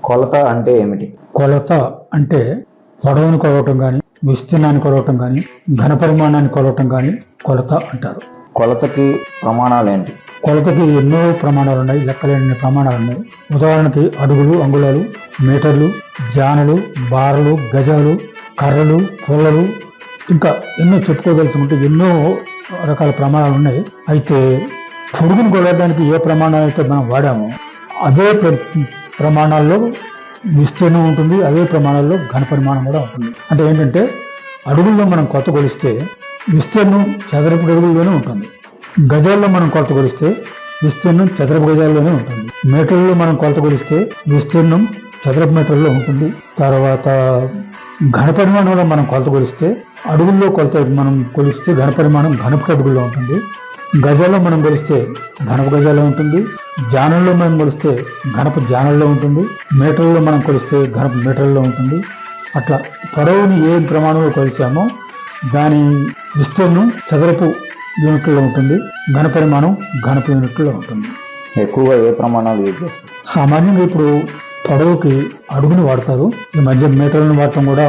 కొలత అంటే ఏమిటి? కొలత అంటే పొడవును కొలవటం కానీ, విస్తీర్ణాన్ని కొలవటం కానీ, ఘన పరిమాణాన్ని కొలవటం కానీ కొలత అంటారు. కొలతకి ప్రమాణాలు ఏంటి? కొలతకి ఎన్నో ప్రమాణాలు ఉన్నాయి, లెక్కలేని ప్రమాణాలు ఉన్నాయి. ఉదాహరణకి అడుగులు, అంగుళాలు, మీటర్లు, జానలు, బారలు, గజాలు, కర్రలు, పుల్లలు, ఇంకా ఎన్నో చెప్పుకోదలుచుకుంటే ఎన్నో రకాల ప్రమాణాలు ఉన్నాయి. అయితే పొడుగును కొలవడానికి ఏ ప్రమాణాలు అయితే మనం వాడామో అదే ప్రమాణాల్లో విస్తీర్ణం ఉంటుంది, అదే ప్రమాణాల్లో ఘన పరిమాణం కూడా ఉంటుంది. అంటే ఏంటంటే అడుగుల్లో మనం కొలత కొలిస్తే విస్తీర్ణం చదరపు అడుగుల్లోనే ఉంటుంది. గజాల్లో మనం కొలత కొలిస్తే విస్తీర్ణం చదరపు గజాల్లోనే ఉంటుంది. మీటర్లో మనం కొలత కొలిస్తే విస్తీర్ణం చదరపు మీటర్లో ఉంటుంది. తర్వాత ఘన పరిమాణంలో మనం కొలత కొలిస్తే అడుగుల్లో కొలత మనం కొలిస్తే ఘన పరిమాణం ఘనపు అడుగుల్లో ఉంటుంది. గజాల్లో మనం కొలిస్తే ఘనపు గజాల్లో ఉంటుంది. జానంలో మనం కొలిస్తే ఘనపు జానంలో ఉంటుంది. మీటర్లో మనం కొలిస్తే ఘనపు మీటర్లో ఉంటుంది. అట్లా పొడవుని ఏ ప్రమాణంలో కొలిచామో దాని విస్తీర్ణం చదరపు యూనిట్లలో ఉంటుంది, ఘన పరిమాణం ఘనపు యూనిట్లో ఉంటుంది. ఎక్కువగా ఏ ప్రమాణాలు యూజ్ చేస్తారు? సామాన్యంగా ఇప్పుడు పొడవుకి అడుగుని వాడతారు. ఈ మధ్య మీటర్లను వాడటం కూడా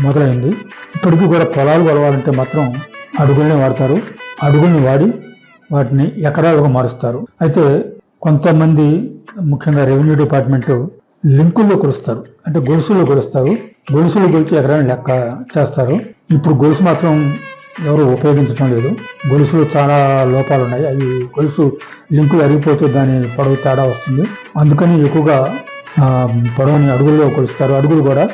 మొదలైంది. ఇప్పటికీ కూడా పొలాలు కొలవాలంటే మాత్రం అడుగుల్ని వాడతారు. అడుగుల్ని వాడి వాటిని ఎకరాలుగా మారుస్తారు. అయితే కొంతమంది ముఖ్యంగా రెవెన్యూ డిపార్ట్మెంట్ లింకుల్లో కొలుస్తారు, అంటే గొలుసుల్లో కొలుస్తారు. గొలుసులు కొలిచి ఎకరాన్ని లెక్క చేస్తారు. ఇప్పుడు గొలుసు మాత్రం ఎవరు ఉపయోగించడం లేదు. గొలుసులు చాలా లోపాలు ఉన్నాయి. అవి గొలుసు లింకులు అరిగిపోతే దాని పొడవు తేడా వస్తుంది. అందుకని ఎక్కువగా పొడవుని అడుగుల్లో కొలుస్తారు. అడుగులు కూడా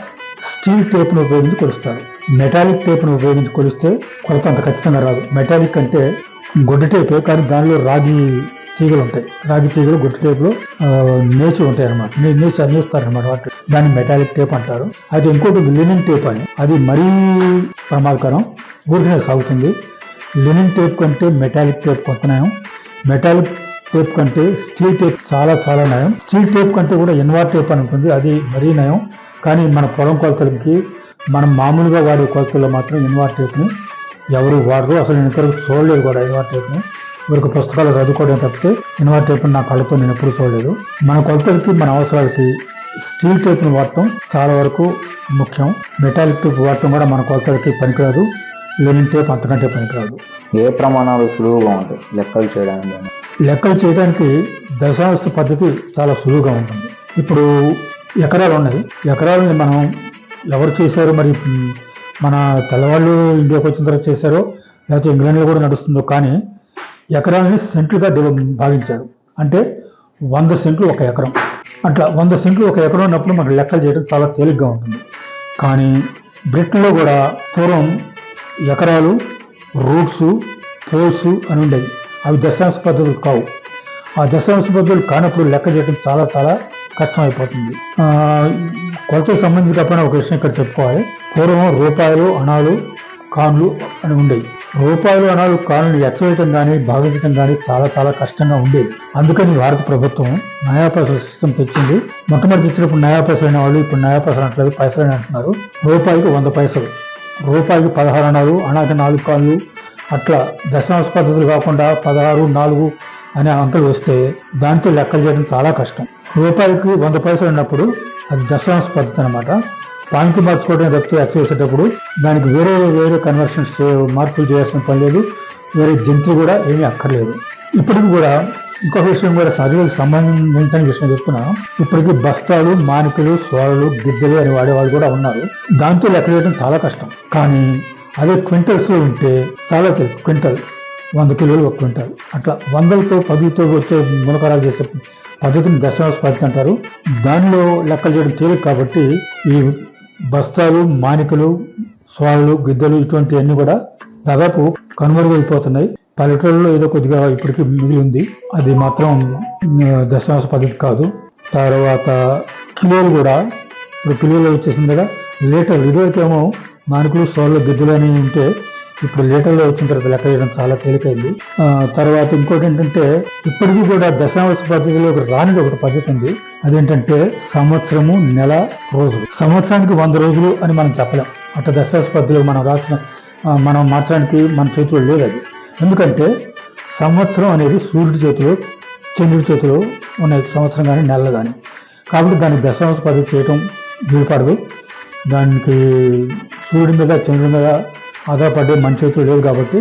స్టీల్ టేప్ను ఉపయోగించి కొలుస్తారు. మెటాలిక్ టేప్ను ఉపయోగించి కొలిస్తే కొలత అంత ఖచ్చితంగా రాదు. మెటాలిక్ అంటే గొడ్డ టేపే, కానీ దానిలో రాగి తీగలు ఉంటాయి. రాగి తీగలు గొడ్డ టేపులో నేచి ఉంటాయి అనమాట. నేస్తారనమాట వాటి. దాన్ని మెటాలిక్ టేప్ అంటారు. అయితే ఇంకోటి లినెన్ టేప్ అని, అది మరీ ప్రమాదకరం, ఊరికనే సాగుతుంది. లినెన్ టేప్ కంటే మెటాలిక్ టేప్ కొంత నయం. మెటాలిక్ టేప్ కంటే స్టీల్ టేప్ చాలా చాలా నయం. స్టీల్ టేప్ కంటే కూడా ఎన్వార్ టేప్ అని ఉంటుంది, అది మరీ నయం. కానీ మన పొలం కొలతలకి మనం మామూలుగా వాడే కొలతల్లో మాత్రం ఎన్వార్ టేప్ని ఎవరు వాడరు. అసలు నేను ఇంతవరకు చూడలేదు కూడా ఎన్వార్ టేప్ని. ఇవరకు పుస్తకాలు చదువుకోవడం తప్పితే ఎన్వార్ టేప్ని నా కళ్ళతో నేను ఎప్పుడు చూడలేదు. మన కొలతలకి మన అవసరాలకి స్టీల్ టేప్ని వాడటం చాలా వరకు ముఖ్యం. మెటాలిక్ టేప్ వాడటం కూడా మన కొలతలకి పనికిరాదు. లినెన్ టేప్ అంతకంటే పనికిరాదు. ఏ ప్రమాణాలు సులువుగా ఉంటాయి లెక్కలు చేయడానికి? లెక్కలు చేయడానికి దశాంశ పద్ధతి చాలా సులువుగా ఉంటుంది. ఇప్పుడు ఎకరాలు ఉన్నాయి. ఎకరాలని మనం ఎవరు చేశారో, మరి మన తెల్లవాళ్ళు ఇండియాకి వచ్చిన తర్వాత చేశారో లేకపోతే ఇంగ్లాండ్లో కూడా నడుస్తుందో, కానీ ఎకరాలని సెంట్లుగా భావించారు. అంటే 100 సెంట్లు ఒక ఎకరం. అట్లా 100 సెంట్లు ఒక ఎకరం ఉన్నప్పుడు మనకు లెక్కలు చేయడం చాలా తేలిగ్గా ఉంటుంది. కానీ బ్రిటన్లో కూడా పూర్వం ఎకరాలు, రూట్స్, పోల్స్ అని ఉండేవి. అవి దశాంశ పద్ధతులు కావు. ఆ దశాంశ పద్ధతులు కానప్పుడు లెక్క చేయడం చాలా చాలా కష్టం అయిపోతుంది. కొలతకు సంబంధించిన ఒక విషయం ఇక్కడ చెప్పుకోవాలి. పూర్వం రూపాయలు, అణాలు, కాన్లు అని ఉండేవి. రూపాయలు, అణాలు, కాన్లు ఎచ్చవేయటం కానీ భావించడం కానీ చాలా చాలా కష్టంగా ఉండేది. అందుకని భారత ప్రభుత్వం నయా పైసల సిస్టమ్ తెచ్చింది. మొట్టమొదటి తెచ్చినప్పుడు నయా పైసలు అయిన వాళ్ళు ఇప్పుడు నయా పైసలు అంటలేదు, పైసలు అని అంటున్నారు. రూపాయికి 100 పైసలు, రూపాయికి 16 అణాలు, అణాకి 4 కాన్లు, అట్లా దశాంశ పద్ధతులు కాకుండా 16, 4 అనే అంకెలు వస్తే దాంతో లెక్కలు చేయడం చాలా కష్టం. రూపాయికి 100 పైసలు ఉన్నప్పుడు అది దశాంశ పద్ధతి అనమాట. పాయింట్లు మార్చుకోవడం తప్పితే అచ్చవేసేటప్పుడు దానికి వేరే వేరే కన్వర్షన్స్ మార్పులు చేయాల్సిన పని లేదు. వేరే జంతువు కూడా ఏమీ అక్కర్లేదు. ఇప్పటికి కూడా ఇంకొక విషయం కూడా చదువులకు సంబంధించిన విషయం చెప్తున్నాను. ఇప్పటికీ బస్తాలు, మానికలు, సోలలు, గిద్దెలు అని వాడేవాళ్ళు కూడా ఉన్నారు. దాంతో లెక్క చేయడం చాలా కష్టం. కానీ అదే క్వింటల్స్లో ఉంటే చాలా క్వింటల్, 100 కిలోలు 1 క్వింటల్, అట్లా 100లతో 10లతో వచ్చే గుణకారాలు చేసే పద్ధతిని దశాంశ పద్ధతి అంటారు. దానిలో లెక్కలు చేయడం తేలిక కాబట్టి ఈ బస్తాలు, మానికలు, సోలలు, గిద్దెలు ఇటువంటివన్నీ కూడా దాదాపు కనుమరుగైపోతున్నాయి. పల్లెటూళ్ళలో ఏదో కొద్దిగా ఇప్పటికీ మిగిలి ఉంది. అది మాత్రం దశాంశ పద్ధతి కాదు. తర్వాత కిలోలు కూడా ఇప్పుడు కిలోలు వచ్చేసింది కదా. లీటర్లు, ఇదివరకేమో మానికలు, సోలలు, గిద్దెలు అని ఉంటే ఇప్పుడు లీటర్లో వచ్చిన తర్వాత లెక్క చేయడం చాలా తేలికైంది. తర్వాత ఇంకోటి ఏంటంటే ఇప్పటికీ కూడా దశాంశ పద్ధతిలో రానిది ఒకటి పద్ధతి ఉంది. అదేంటంటే సంవత్సరము, నెల, రోజులు. సంవత్సరానికి 100 రోజులు అని మనం చెప్పలేం. అట్లా దశాంశ పద్ధతిలో మనం మార్చడానికి మన చేతిలో లేదు అది. ఎందుకంటే సంవత్సరం అనేది సూర్యుడి చేతిలో, చంద్రుడి చేతిలో ఉన్నాయి సంవత్సరం కానీ నెలలు కానీ. కాబట్టి దానికి దశాంశ పద్ధతి చేయటం వీలుపడదు. దానికి సూర్యుడి మీద చంద్రుడి మీద ఆధారపడే మన చేతులు లేదు కాబట్టి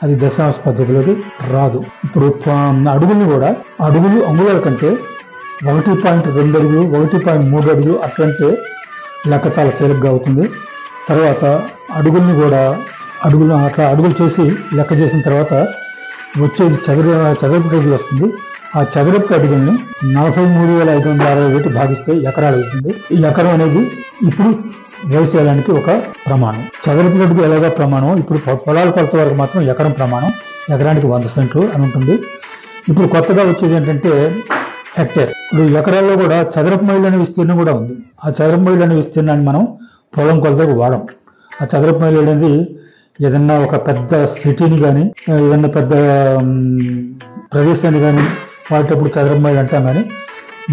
అది దశాంశ పద్ధతిలోకి రాదు. ఇప్పుడు అడుగులు కూడా అడుగులు అంగుళాల కంటే 1.2 అడుగులు 1.3 అడుగులు అట్లంటే లెక్క చాలా తేలిగ్గా అవుతుంది. తర్వాత అడుగుల్ని కూడా అడుగులు చేసి లెక్క చేసిన తర్వాత వచ్చేది చదరపు అడుగులు వస్తుంది. ఆ చదరపు అడుగుల్ని 43,561 భాగిస్తే ఎకరాలు అవుతుంది. ఈ ఎకరం అనేది ఇప్పుడు వ్యవసాయానికి ఒక ప్రమాణం. చదరపు అడుగు ఎలాగా ప్రమాణం, ఇప్పుడు పొలాల కొలత వరకు మాత్రం ఎకరం ప్రమాణం, ఎకరానికి 100 సెంట్లు అని ఉంటుంది. ఇప్పుడు కొత్తగా వచ్చేది ఏంటంటే హెక్టేర్. ఇప్పుడు ఎకరాల్లో కూడా చదరపు మైళ్ళు అనే విస్తీర్ణం కూడా ఉంది. ఆ చదరపు మైళ్ళు అనే విస్తీర్ణాన్ని మనం పొలం కొలతకు వాడం. ఆ చదరపు మైళ్ళు అనేది ఏదన్నా ఒక పెద్ద సిటీని కానీ ఏదన్నా పెద్ద ప్రదేశాన్ని కానీ వాడేటప్పుడు చదరపు మైలు అంటాం, కానీ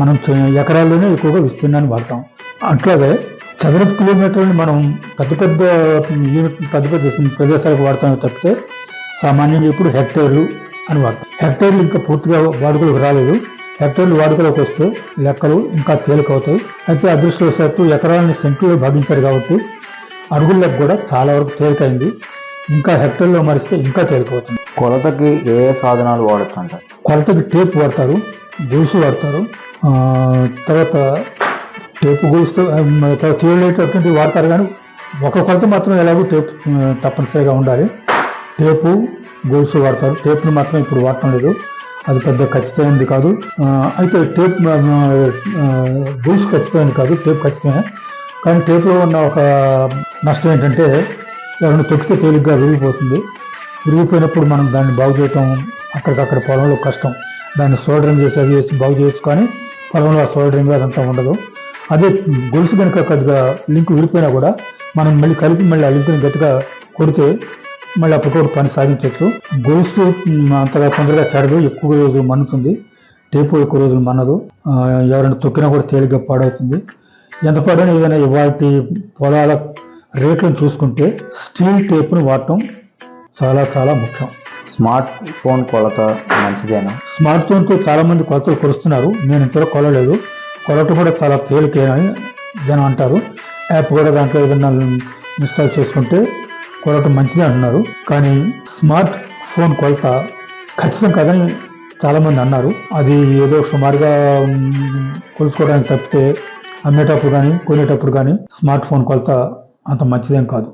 మనం ఎకరాల్లోనే ఎక్కువగా విస్తీర్ణాన్ని వాడతాం. అట్లాగే చదరపు కిలోమీటర్ని మనం పెద్ద ప్రదేశాలకు వాడతామే తప్పితే సామాన్యంగా ఇప్పుడు హెక్టేర్లు అని వాడతాం. హెక్టేర్లు ఇంకా పూర్తిగా వాడుకలోకి రాలేదు. హెక్టేర్లు వాడుకలోకి వస్తే లెక్కలు ఇంకా తేలికవుతాయి. అయితే అదృష్టవశాత్తు ఎకరాలని సెంట్లో భాగించారు కాబట్టి అడుగులకు కూడా చాలా వరకు తేలికైంది. ఇంకా హెక్టర్లో మరిస్తే ఇంకా తేలికవుతుంది. కొలతకి ఏ సాధనాలు వాడచ్చు అంటారు? కొలతకి టేప్ వాడతారు, గొలుసు వాడతారు. తర్వాత టేపు గొలుసు తీయలేటటువంటివి వాడతారు, కానీ ఒక కొలత మాత్రం ఎలాగో టేప్ తప్పనిసరిగా ఉండాలి. టేపు గొలుసు వాడతారు. టేప్ను మాత్రం ఇప్పుడు వాడటం లేదు, అది పెద్ద ఖచ్చితమైనది కాదు. అయితే టేప్ గొలుసు ఖచ్చితమైనది కాదు, టేప్ ఖచ్చితమే. కానీ టేప్లో ఉన్న ఒక నష్టం ఏంటంటే ఎవరైనా తొక్కితే తేలిగ్గా విరిగిపోతుంది. విరిగిపోయినప్పుడు మనం దాన్ని బాగు చేయటం అక్కడికక్కడ పొలంలో కష్టం. దాన్ని సోల్డరింగ్ చేసి అది చేసి బాగు చేయొచ్చు, కానీ పొలంలో సోల్డరింగ్ అదంతా ఉండదు. అదే గొలుసు కనుక కొద్దిగా లింక్ విడిపోయినా కూడా మనం మళ్ళీ కలిపి మళ్ళీ ఆ లింక్ని గట్టిగా కొడితే మళ్ళీ అప్పుడు కూడా పని సాధించవచ్చు. గొలుసు అంతగా తొందరగా చెడదు, ఎక్కువ రోజులు మన్నుతుంది. టేపు ఎక్కువ రోజులు మన్నదు. ఎవరైనా తొక్కినా కూడా తేలిగ్గా పాడవుతుంది. ఎంత పాడైనా ఏదైనా వాటి పొలాల రేట్లను చూసుకుంటే స్టీల్ టేప్ను వాడటం చాలా చాలా ముఖ్యం. స్మార్ట్ ఫోన్ కొలత మంచిదేనా? స్మార్ట్ ఫోన్తో చాలా మంది కొలతలు కొలుస్తున్నారు. నేను ఇంతవరకు కొలలేదు. కొలత కూడా చాలా తేలికేనని జనం అంటారు. యాప్ కూడా దాంట్లో ఏదైనా ఇన్స్టాల్ చేసుకుంటే కొలత మంచిదే అంటున్నారు. కానీ స్మార్ట్ ఫోన్ కొలత ఖచ్చితం కాదని చాలామంది అన్నారు. అది ఏదో సుమారుగా కొలుసుకోవడానికి తప్పితే అమ్మేటప్పుడు కానీ కొనేటప్పుడు కానీ స్మార్ట్ ఫోన్ కొలత అంత మంచిదేం కాదు.